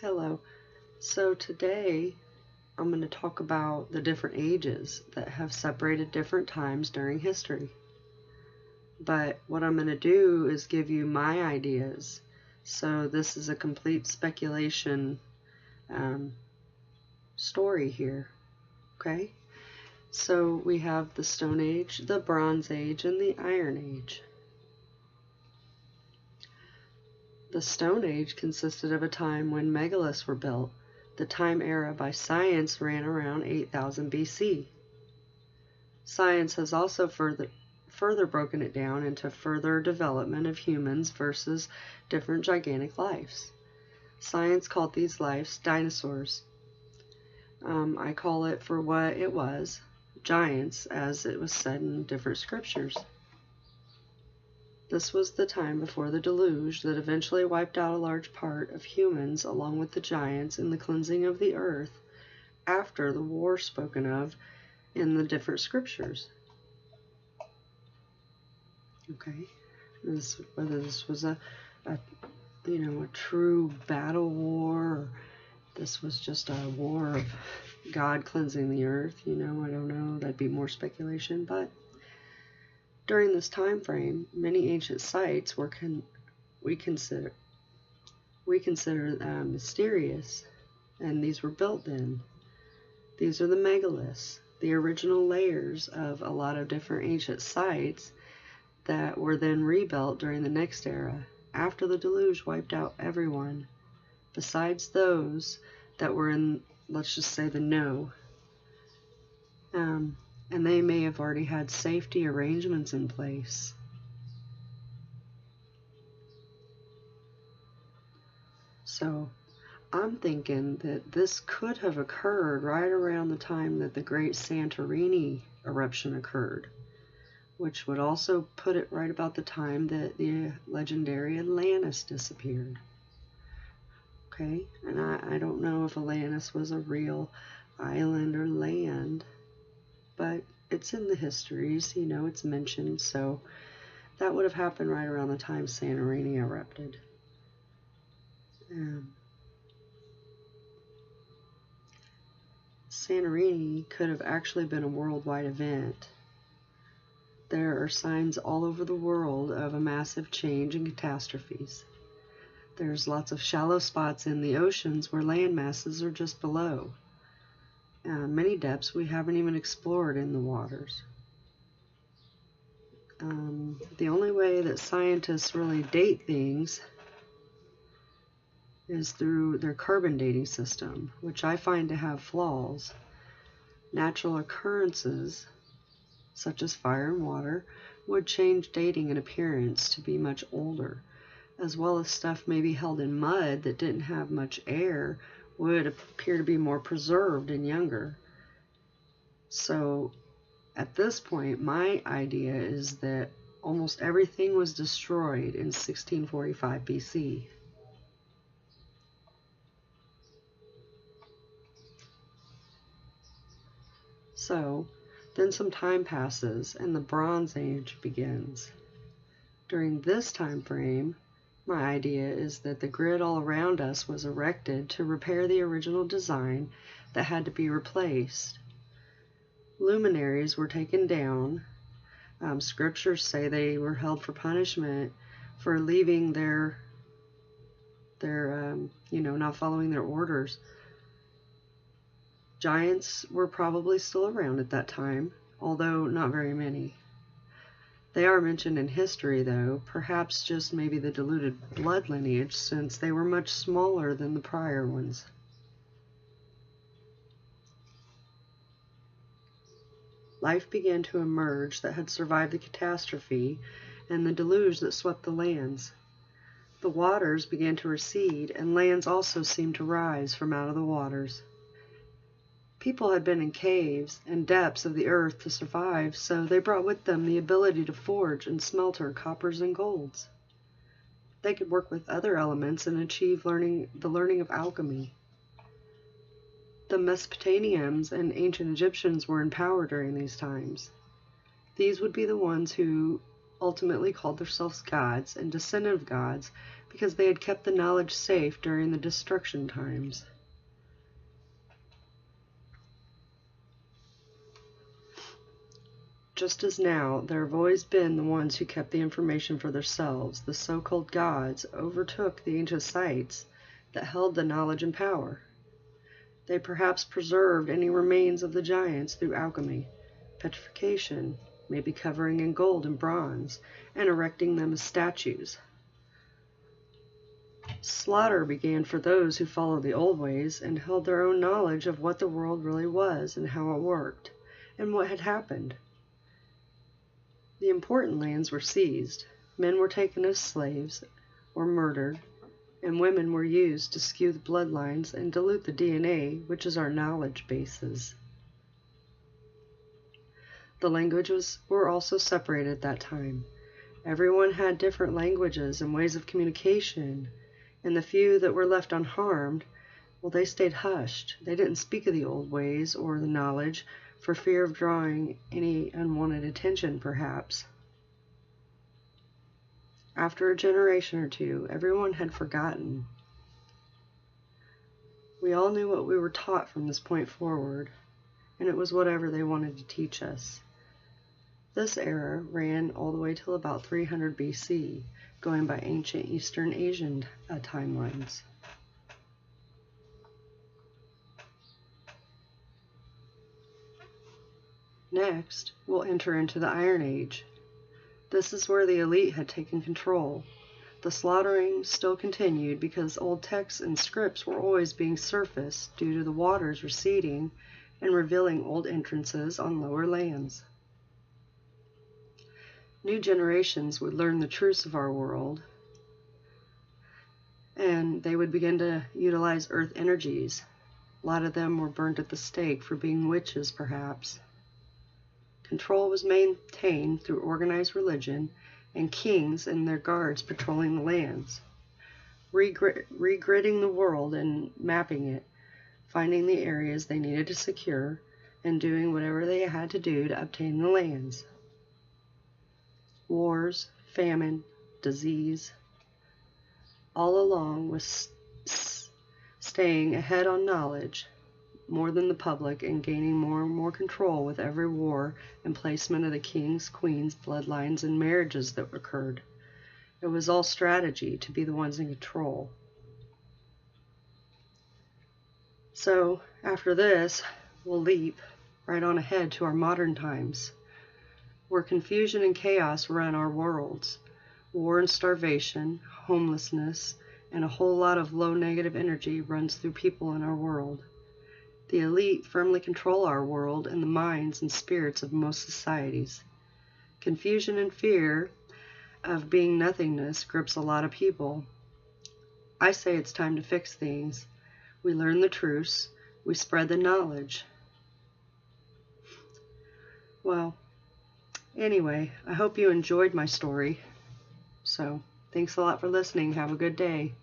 Hello. So today I'm going to talk about the different ages that have separated different times during history. But what I'm going to do is give you my ideas. So this is a complete speculation um, story here. Okay? So we have the Stone Age, the Bronze Age, and the Iron Age. The Stone Age consisted of a time when megaliths were built. The time era by science ran around 8000 BC. Science has also further broken it down into further development of humans versus different gigantic lives. Science called these lives dinosaurs. I call it for what it was, giants, as it was said in different scriptures. This was the time before the deluge that eventually wiped out a large part of humans along with the giants in the cleansing of the earth after the war spoken of in the different scriptures. Okay, whether this was a true battle war, or this was just a war of God cleansing the earth. I don't know. That'd be more speculation. But during this time frame, many ancient sites we consider mysterious, and these were built then. These are the megaliths, the original layers of a lot of different ancient sites that were then rebuilt during the next era, after the deluge wiped out everyone, besides those that were in, let's just say, the know. And they may have already had safety arrangements in place. So I'm thinking that this could have occurred right around the time that the Great Santorini eruption occurred, which would also put it right about the time that the legendary Atlantis disappeared. Okay, and I don't know if Atlantis was a real island or land, but it's in the histories, it's mentioned, so that would have happened right around the time Santorini erupted. Santorini could have actually been a worldwide event. There are signs all over the world of a massive change and catastrophes. There's lots of shallow spots in the oceans where land masses are just below. Many depths we haven't even explored in the waters. The only way that scientists really date things is through their carbon dating system, which I find to have flaws. Natural occurrences, such as fire and water, would change dating and appearance to be much older, as well as stuff maybe held in mud that didn't have much air would appear to be more preserved and younger. So at this point, my idea is that almost everything was destroyed in 1645 BC. So then some time passes and the Bronze Age begins. During this time frame, my idea is that the grid all around us was erected to repair the original design that had to be replaced. Luminaries were taken down. Scriptures say they were held for punishment for leaving their not following their orders. Giants were probably still around at that time, although not very many. They are mentioned in history, though, perhaps just maybe the diluted blood lineage, since they were much smaller than the prior ones. Life began to emerge that had survived the catastrophe and the deluge that swept the lands. The waters began to recede, and lands also seemed to rise from out of the waters. People had been in caves and depths of the earth to survive, so they brought with them the ability to forge and smelter coppers and golds. They could work with other elements and achieve the learning of alchemy. The Mesopotamians and ancient Egyptians were in power during these times. These would be the ones who ultimately called themselves gods and descendant of gods because they had kept the knowledge safe during the destruction times. Just as now, there have always been the ones who kept the information for themselves. The so-called gods overtook the ancient sites that held the knowledge and power. They perhaps preserved any remains of the giants through alchemy, petrification, maybe covering in gold and bronze, and erecting them as statues. Slaughter began for those who followed the old ways and held their own knowledge of what the world really was and how it worked, and what had happened. The important lands were seized, men were taken as slaves or murdered, and women were used to skew the bloodlines and dilute the DNA, which is our knowledge bases. The languages were also separated at that time. Everyone had different languages and ways of communication, and the few that were left unharmed, well, they stayed hushed. They didn't speak of the old ways or the knowledge for fear of drawing any unwanted attention, perhaps. After a generation or two, everyone had forgotten. We all knew what we were taught from this point forward, and it was whatever they wanted to teach us. This era ran all the way till about 300 BC, going by ancient Eastern Asian timelines. Next, we'll enter into the Iron Age. This is where the elite had taken control. The slaughtering still continued because old texts and scripts were always being surfaced due to the waters receding and revealing old entrances on lower lands. New generations would learn the truths of our world, and they would begin to utilize earth energies. A lot of them were burned at the stake for being witches, perhaps. Control was maintained through organized religion and kings and their guards patrolling the lands, regridding the world and mapping it, finding the areas they needed to secure, and doing whatever they had to do to obtain the lands. Wars, famine, disease, all along with staying ahead on knowledge more than the public and gaining more and more control with every war and placement of the kings, queens, bloodlines, and marriages that occurred. It was all strategy to be the ones in control. So after this, we'll leap right on ahead to our modern times, where confusion and chaos run our worlds. War and starvation, homelessness, and a whole lot of low negative energy runs through people in our world. The elite firmly control our world and the minds and spirits of most societies. Confusion and fear of being nothingness grips a lot of people. I say it's time to fix things. We learn the truths. We spread the knowledge. Well, anyway, I hope you enjoyed my story. So, thanks a lot for listening. Have a good day.